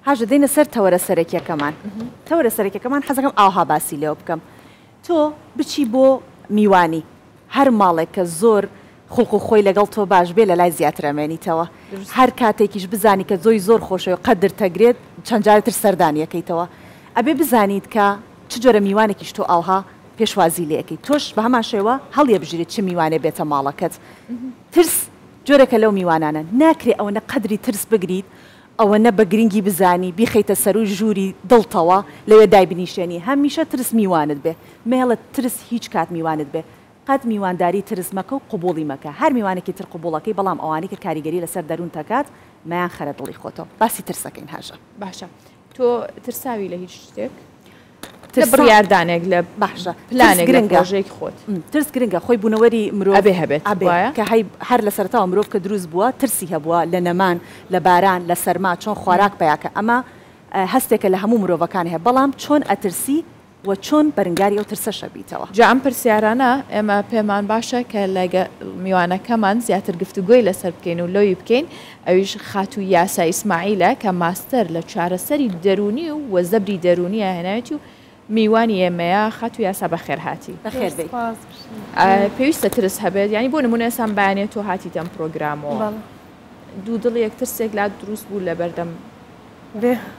هاژە دێنە سەر تەوەرە سەرەکیەکەمان تەوەرە سەرەکیەکەمان حەزەکەم ئاها باسی لێوە بکەم تۆ بچی بۆ میوانی هەر ماڵێک کە زۆر خوڵق و خۆی لەگەڵ تۆ باش بێ لە لای زیاتر ئەمێنیتەوە هەر کاتێکیش بزانی کە زۆی زۆر خۆشەوە قەدر تەگرێت چەند جارێتتر سەردانیەکەیتەوە ئەبێ بزانیت کە چ جۆرە میوانێکیش تۆ ئاها پێشوازی لەکەی تۆش بە هەمان شێوە هەڵیە بژیرێت چ میوانێ بێتە ماڵەکەت ترس جۆرەکە لەو میوانانە ناکرێ ئەوە نە قەدری ترس بگریت ئەوە نە بە گرنگی بزانی بیخەیتە سەر و ژووری دڵتەوە لەوێ دایبنیشێنی هەمیشە ترس میوانت بێ مێڵە ترس هیچ کات میوانت بێ قەت میوانداری ترس مەکە و قوبوڵی مەکە هەر میوانێکی تر قوبوڵەکەی بەڵام ئەوانی کە کاریگەری لەسەر دەروون تەکات مایان خەرە دڵی خۆتەوە باسی ترسەکەین هاژە باشە تۆ ترساوی لە هیچ شتێک بڕیاردانێک لە باشە پلانێک ڕۆژێکی خۆت ترس گرنگە خۆی بوونەوەری مرۆڤ ئەبێ هەبێت کە هەر لە سەرتاوە مرۆڤ کە دروست بووە ترسی هەبووە لە نەمان لە باران لە سەرما چۆن خۆراک پیاکە ئەمە هەستێکە لە هەموو مرۆڤەکان هەیە بەڵام چۆن ئەترسی و چۆن بەرنگاری ئەو ترسە شەبیتەوە جا ئەم پرسیارانە ئێمە پێمان باشە کە لەگە میوانەکەمان زیاتر گفتوگۆی لەسەر بکەین و لۆی بکەین ئەویش خاتو یاسا ئیسماعیلە کە ماستەر لە چارەسەری دەرونی و وەزەبری دەرونیە هێناوێتی و میوانی ئێمەیە خاتو یاسا بەخێر هاتی بەخێر بێت پێویستە ترس هەبێت ینی بۆ نمونە ئێسان بەیانێت تۆ هاتیتەم پرۆگرامەوە دوو دڵی یەکترسێک لا دروست بوو لە بەردەم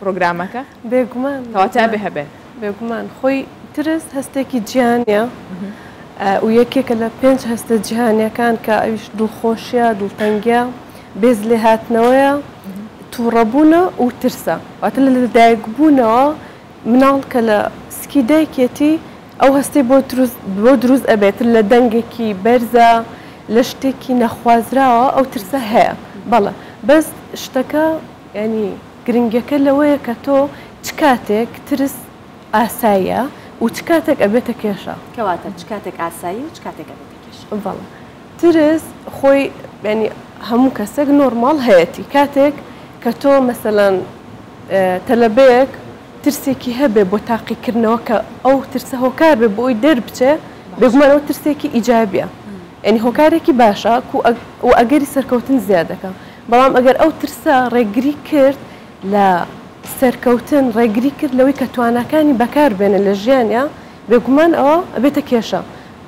پرۆگرامەکە بێگومان کەواتە بێ هەبێ بێگومان خۆی ترس هەستێکی جیهانیە و یەکێکە لە 5 هەستە جیهانیەکان کە ئەویش دڵخۆشیە دڵتەنگیە بێز لێ هاتنەوەیە تووڕەبوونە و ترسە واتە لە لەدایکبوونەوە مناڵ کە لە سکی دایکێتی ئەو هەستی بۆ دروست ئەبێت لە دەنگێکی بەرزە لە شتێکی نەخوازراوە ئەو ترسە هەیە بەڵێ بەس شتەکە ینی گرنگەکە لەوەیە کە تۆ چ کاتێک ترس ئاساییە و چ کاتێک ئەبێتە کێشە کەواتە چ کاتێک ئاسایی و چ کاتێک ئەبێتە کێشە بەڵێ ترس خۆی ینی هەموو کەسێک نۆرماڵ هەیەی کاتێک کە تۆ مەسەلەن تەلەبەیەک ترسێکی هەبێ بۆ تاقیکردنەوە کە ئەو ترسە هۆکار بێ بۆ ئەوی دەربچێ بێگومان ئەو ترسێکی ئیجابیە ینی هۆکارێکی باشە و ئەگەری سەرکەوتن زیادەکە بەڵام ئەگەر ئەو ترسە ڕێگری کرد لە سەرکەوتن ڕێگری کرد لەوەی کە توانەکانی بەکار بێنە لە ژیانیا بێگومان ئەوە ئەبێتە کێشە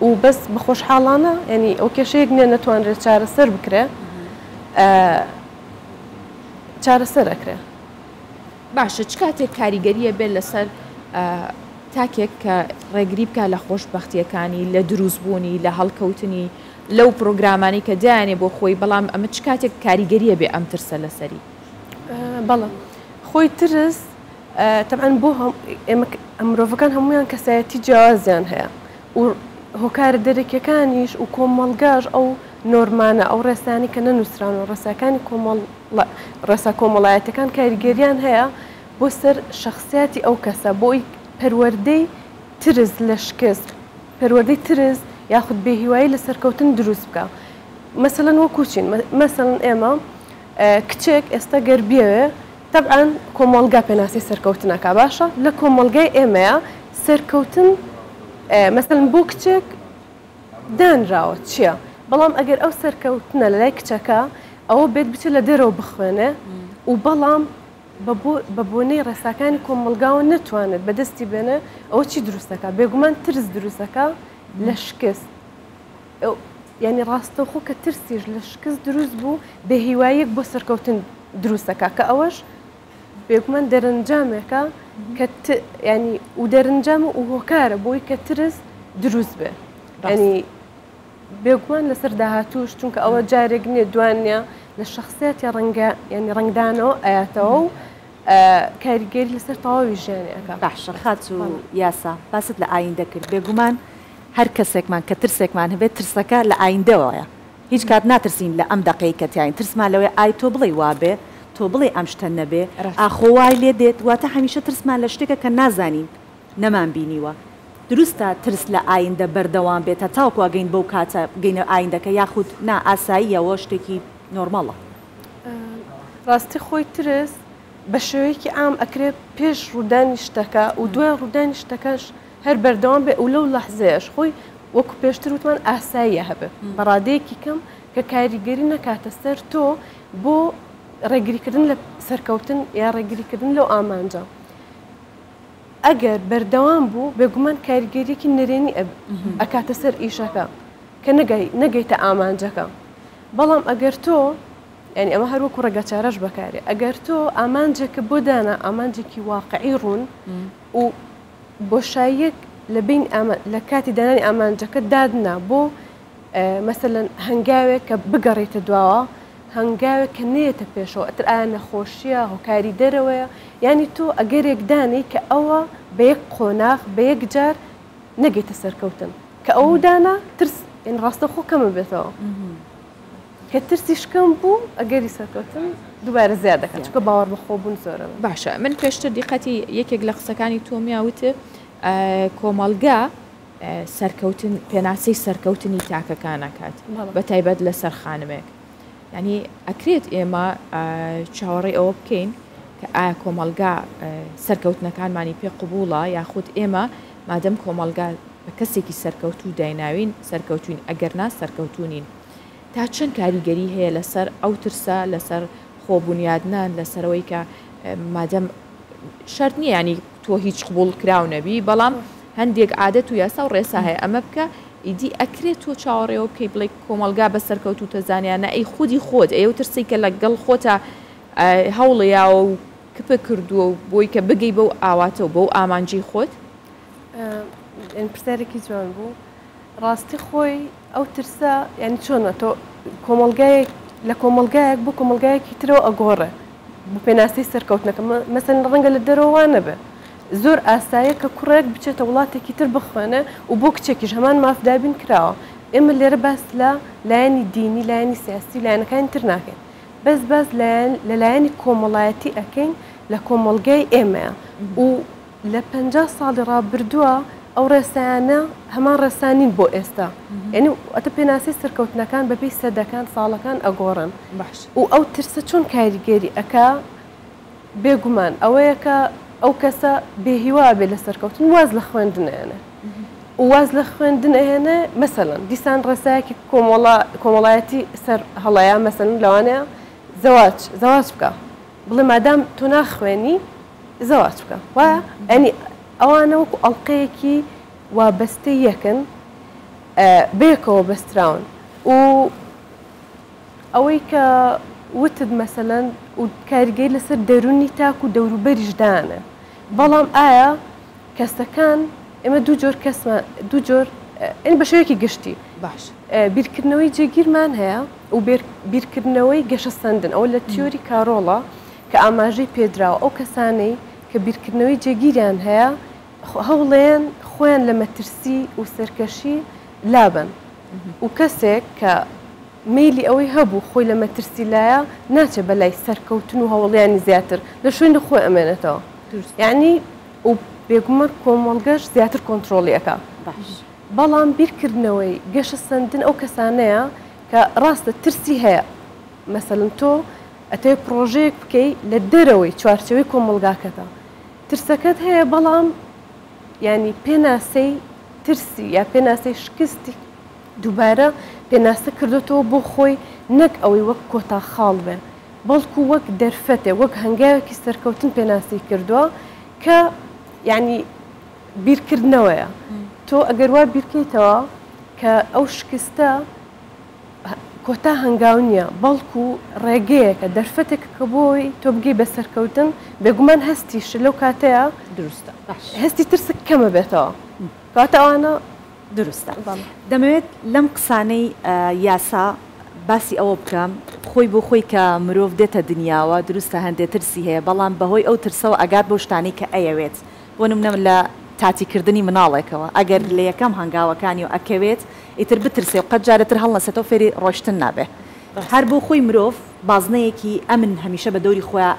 و بەس بە خۆشحاڵانە ینی ئەو کێشەیەک نیە نەتوانرێت چارەسەر بکرێ چارەسەر ئەکرێ باشە چ کاتێک کاریگەریە بێت لەسەر تاکێک کە ڕێگری بکە لە خۆشبەختیەکانی لە دروستبوونی لە هەڵکەوتنی لەو پرۆگرامانی کە دایانێ بۆ خۆی بەڵام ئەمە چ کاتێک کاریگەریە بێ ئەم ترسە لەسەری بەڵێ خۆی ترس تەبعەن بۆ مرۆڤەکان هەمویان کەسایەتی جیاوازیان هەیە و هۆکارە دەرەکیەکانیش و کۆمەڵگاش ئەو نۆرمانە ئەو ڕێستانی کە نەنووسران و ڕێساکانی ڕێسا کۆمەڵایەتەکان کاریگەریان هەیە بۆ سەر شخصیاتی ئەو کەسە بۆی پەروەردەی ترس لە شکست پەروەردەی ترس یاخود بێهیوایی لە سەرکەوتن دروست بکە مەسەلەن وەکوچین مەسەلەن ئێمە کچێک ئێستا گەربیەوێ طبعاً کۆمەڵگا پێناسی سەرکەوتنەکە باشە لە کۆمەڵگای ئێمەیە سەرکەوتن مەسەلەن بۆ کچێک دانراوە چییە بەڵام ئەگەر ئەو سەرکەوتنە لە لای کچەکە ئەوە بێت بچێت لە دەرەوە بخوێنێ و بەڵام بە بۆنەی ڕێساکانی کۆمەڵگاوە نەتوانێت بەدەستی بێنێ ئەوە چی دروستەکە بێگومان ترس دروستەکە لە شکست ینی ڕاستەوخۆ کە ترسیش لە شکست دروست بوو بێهیواییەک بۆ سەرکەوتن دروستەکە کە ئەوەش بێگومان دەرەنجامێکە کە ینی و دەرەنجامە و هۆکارە بۆی کە ترس دروست بێ ینی بێگومان لەسەر داهاتوش چونکە ئەوە جارێک نییە دوانە لە شخصیەتی ینی ڕنگدانەوە ئاياتەوە و کاریگەری لەسەر تەواوی ژیانەکە باشە خاچ و یاسا باست لە ئایندە کرد بێگومان هەر کەسێکمان کە ترسێکمان هەبێت ترسەکە لە ئایندەوەیە هیچ کات ناترسین لە ئەم دقەی کەتیاین ترسمان لەوەی ئای تۆ بڵێ وابێ تۆ بڵێ ئەم شتە نەبێ ئاخۆوای لێ دێت واتە هەمیشە ترسمان لە شتێکە کە نازانین نەمان بینیوە دروستە ترس لە ئایندە بەردەوام بێتە تاوکو گەین بەو کاتە گەینە ئایندەکە یاخود نا ئاساییەوە شتێکی نۆرماڵە ڕاستی خۆی ترس بە شێوەیەکی ئام ئەکرێ پێش ڕوودانی شتەکە و دوای ڕوودانی شتەکەش هەر بەردەوام بێ و لەو لەحزەیەش خۆی وەکو پێشتر وتمان ئاساییە هەبێ بەڕادەیەکی کەم کە کاریگەری نەکاتە سەر تۆ بۆ ڕێگریکردن لە سەرکەوتن یا ڕێگریکردن لەو ئامانجە ئەگەر بەردەوام بوو بێگومان کاریگەریەکی نەرێنی ئەکاتە سەر ئیشەکە کە نەگەیتە ئامانجەکە بەڵام ئەگەر تۆ ینی ئەمە هەروەکو ڕێگە چارەش بەکارێ ئەگەر تۆ ئامانجێکە بۆ دانا ئامانجێکی واقعی ڕوون و بۆشاییەک لە کاتی دانانی ئامانجەکە دادنا بۆ مەسەلەن هەنگاوێک کە بگەڕێتە دواوە هەنگاوێک کە نێتە پێشەوە ئەتر ئایا نەخۆشیە هۆکاری دەرەوەیە ینی تۆ ئەگەرێک دانی کە ئەوە بە یەک قۆناغ بە یەک جار نەگەیتە سەرکەوتن کە ئەو دانا ترس ڕاستە خۆ کەمە بێتەوە کە ترسی شکەم بوو ئەگەری سەرکەوتن دووبارە زیاد دەکات چکە باوەڕ بەخۆبوون زۆرە باشە من پێشتر دیقەتی یەکێک لە قسەکانی تۆمیاوتە کۆمەڵگا سەرکەوتن پێناسەی سەرکەوتنی تاکەکانەکات بە تایبەت لە سەر خانمێک ینی ئەکرێت ئێمە چاوەڕێ ئەوە بکەین کە ئایا کۆمەڵگا سەرکەوتنەکانمانی پێ قوبوڵە یاخود ئێمە مادەم کۆمەڵگا بە کەسێکی سەرکەوتوو دایناوین سەرکەوتوین ئەگەر نا سەرکەوتونین تا چەند کاریگەری هەیە لەسەر ئەو ترسە لەسەر خۆبوونیادنان لەسەرەوەی کە مادەم شەرت نییە ینی تۆ هیچ قبول کراو نەبی بەڵام هەندێک عادەت و یاسا و ڕێسا هەیە ئەمە بکە ئیدی ئەکرێت تۆ چاوەڕێەوە بکەی بڵێ کۆمەڵگا بە سەرکەوت و تەزانیانە ئەی خودی خۆت ئەو ترسی کە لەگەڵ خۆتە هەوڵەیەوە و کپە کردووە و بۆی کە بگەی بەو ئاواتە و بەو ئامانجی خۆت پرسیارێکی جوان بوو ڕاستی خۆی ئەو ترسە یعنی چۆنە تۆ کۆمەڵگایەک لە کۆمەڵگایەک بۆ کۆمەڵگایەکی ترەوە ئەگۆڕێ بۆ پێناسەی سەرکەوتنەکە مەسەن ڕەنگە لە دەرەوەوانە بێ زۆر ئاسایە کە کوڕێک بچێتە وڵاتێکی تر بخوێنە و بۆ کچێکیش هەمان مافدابین کراوە ئێمە لێرە باس لە لایەنی دینی لایەنی سیاسی لایەنەکانی تر ناکەین باس لەلایەنی کۆمەڵایەتی ئەەکەین لە کۆمەڵگای ئێمەیە و لە 50 ساڵی ڕابردووە ئەو ڕێسایانە هەمان ڕێسانین بۆ ئێستا یعنی ئەتە پێناسی سەرکەوتنەکان بەپێی سەدەکان ساڵەکان ئەگۆڕن و ئەو ترسە چۆن کاریگەری ئەکا بێگومان ئەوەیە کە ئەو کەسە بێهیوا بێ لە سەرکەوتن واز لە خوێندنێنە واز لە خوێندنێنە مەسەڵەن دیسان ڕێسایەکی کۆمەڵایەتی سەر هەڵەیە مەسەڵەن لەوانەیە زەواج بکە بڵێ مادام تۆ ناخوێنی زەواج بکە وایە ئەنی ئەوانە وەکو ئەڵلقەیەکی وابەستەی یەکن بێکەوە بەستراون و ئەوەی کە وتت مەسەلەن و کاریگەری لەسەر دەرونی تاک و دەوروبەریشدانە بەڵام ئایا کەسەکان ئێمە دوو جۆر ئەنی بە شێوەیەکی گشتی باش بیرکردنەوەی جێگیرمان هەیە و بیرکردنەوەی گەشە سندن ئەو لە تیۆری کارۆڵە کە ئاماژەی پێدراوە ئەو کەسانەی کە بیرکردنەوەی جێگیریان هەیە هەوڵێن خۆیان لە مەترسی و سەرکەشی لابن و کەسێک کە میلی ئەوەی هەبوو خۆی لە مەترسی لایە ناچێت بەلای سەرکەوتن و هەوڵیانی زیاتر لە شوێنە خۆی ئەمێنێتەوە یعنی و بێگومە کۆمەڵگەش زیاتر کۆنتترۆلیەکە بەڵام بیرکردنەوەی گەشە سندن ئەو کەسانەیە کە ڕاستە ترسی هەیە مەسەلەن تۆ ئەتەوێت پرۆژەیەک بکەی لە دەرەوەی چوارچەوەی کۆمەڵگاکەتە ترسەکەت هەیە بەڵام ینی پێناسەی ترسی یا پێناسەی شکستی دووبارە پێناسە کردوەوە بۆ خۆی نەک ئەوەی وەک کۆتا خاڵ بێ بەڵکو وەک دەرفەتێ وەک هەنگاوێکی سەرکەوتن پێناسی کردووە کە یعنی بیرکردنەوەیە تۆ ئەگەر وا بیرکەیتەوە کە ئەو شکستە کۆتا هەنگاو نییە بەڵکو ڕێگەیەکە دەرفەتێک کە بۆی تۆ بگەی بە سەرکەوتن بێگومان هەستیش لەو کاتەیە دروستە هەستی ترسک کەمە بێتەوە کاتە ئەوانە دروستە دەمەوێت لەم قسانەی یاسا باسی ئەوە بکەم خۆی بۆ خۆی کە مرۆڤ دێتە دنیاوە دروستە هەندێک ترسی هەیە بەڵام بەهۆی ئەو ترسەوە ئەگات بۆ شتانی کە ئەیەوێت بۆ نمونە لە تاتیکردنی مناڵێکەوە ئەگەر لە یەکەم هەنگاوەکانی و ئەکەوێت ئیتر بترسێ و قەت جارەتر هەڵنەسێتەوە فێری ڕۆشتن نابێ هەر بۆ خۆی مرۆڤ بازنەیەکی ئەمن هەمیشە بە دەوری خۆیان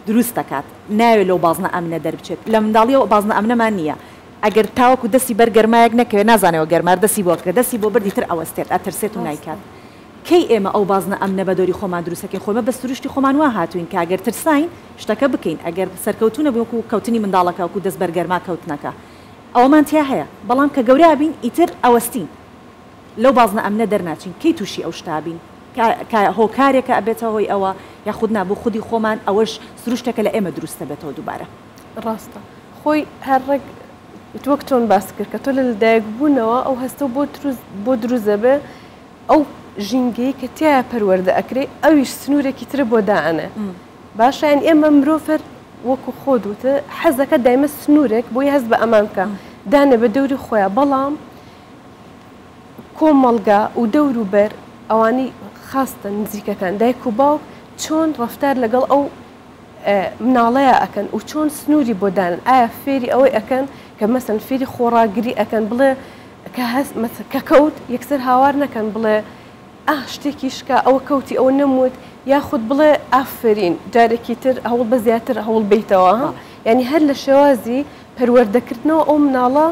دروست دەکات ناوێت لەو بازنە ئەمنە دەربچێت لە منداڵیەوە بازنە ئەمنەمان نییە ئەگەر تاوەکو دەستی بەرگەرمایەک نەکەوێت نازانەوە گەرمار دەستی بۆ کە دەستی بۆ بردی تر ئەوەستێت ئەترسێت و نایکات کەی ئێمە ئەو بازنە ئەمنە بە دەوری خۆمان دروستەکەی خۆمە بە سروشتی خۆمان وا هاتوین کە ئەگەر ترساین شتەکە بکەین ئەگەر سەرکەوتونە بۆکو کەوتنی منداڵەکە وکو دەست بەرگەرما کەوتنەکە ئەوەمان تیا هەیە بەڵام کە گەورە بین ئیتر ئەوەستین لەو بازنە ئەمنە دەرناچین کەی تووشی ئەو شتابین هۆکارێکە ئەبێتەوە هۆی ئەوە یاخود نابوو خودی خۆمان ئەوەش سروشتەکە لە ئێمە دروستە بێتەوە دووبارە ڕاستە خۆی هەرڕێک وەک چۆن باس کرد کە تۆ لە لەدایک بوونەوە ئەو هەستە بۆ دروزە بێ ئەو ژینگەی کە تیا پەروەردە ئەکرێ ئەویش سنوورێکی ترە بۆ داانە باشە یان ئێمە مرۆڤەر وەکو خۆت وتە حەزەکە دایمە سنوورێک بۆی هەست بە ئەمان بکە دانە بە دەوری خۆیان بەڵام کۆمەڵگا و دەور و بەر ئەوانی خاستە نزیکەکان دایک و باوک چۆن ڕەفتار لەگەڵ ئەو مناڵەیە ئەکەن و چۆن سنووری بۆ دانن ئایا فێری ئەوەی ئەکەن کە مەسەن فێری خۆڕاگری ئەکەن بڵێ کە کەوت یەکسەر هاوار نەکەن بڵێ شتێکی شکا ئەوە کەوتی ئەوە نەموت یاخود بڵێ ئافرین جارێکی تر هەوڵ بە زیاتر هەوڵ بیتەوە ینی هەر لە شێوازی پەروەردەکردنەوە ئەو مناڵە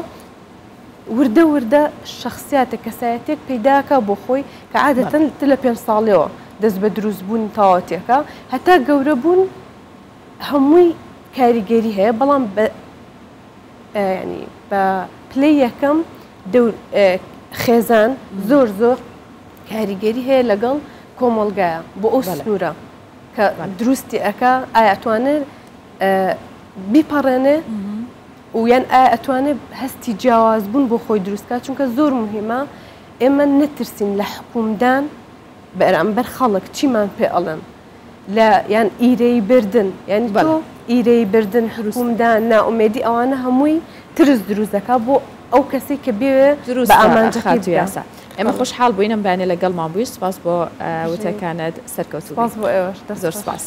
وردە وردە شخصیاتە کەسایەتێک پەیداکە بۆ خۆی کە عادەتەن لە 5 ساڵەوە دەست بە دروستبوون تاواتێکە هەتا گەورە بوون هەمووی کاریگەری هەیە بەڵام ینی بە پلەی یەکەم خێزان زۆر کاریگەری هەیە لەگەڵ کۆمەڵگایە بۆ ئەو سنوورە کە دروستی ئەکا ئایا ئەتوانێت بیپەڕێنێ و یان ئایا ئەتوانێت هەستی جیاوازبوون بۆ خۆی دروستکە چونکە زۆر مهمە ئێمە نەترسین لە حکومدان بەرامبەر خەڵک چیمان پێ ئەڵێن لە یان ئیرەی بردن یعنی تۆ ئیرەی بردن حکومدان ناومێدی ئەوانە هەمووی ترس دروستەکە بۆ ئەو کەسی کە بێ بە ئامانجەکەی یاسا ئێمە خۆشحاڵ بووینم بانێ لەگەڵمان بووی سپاس بۆ وتەکانت سەرکەوتوو سپاس بۆ ئێوەش زۆر سپاس.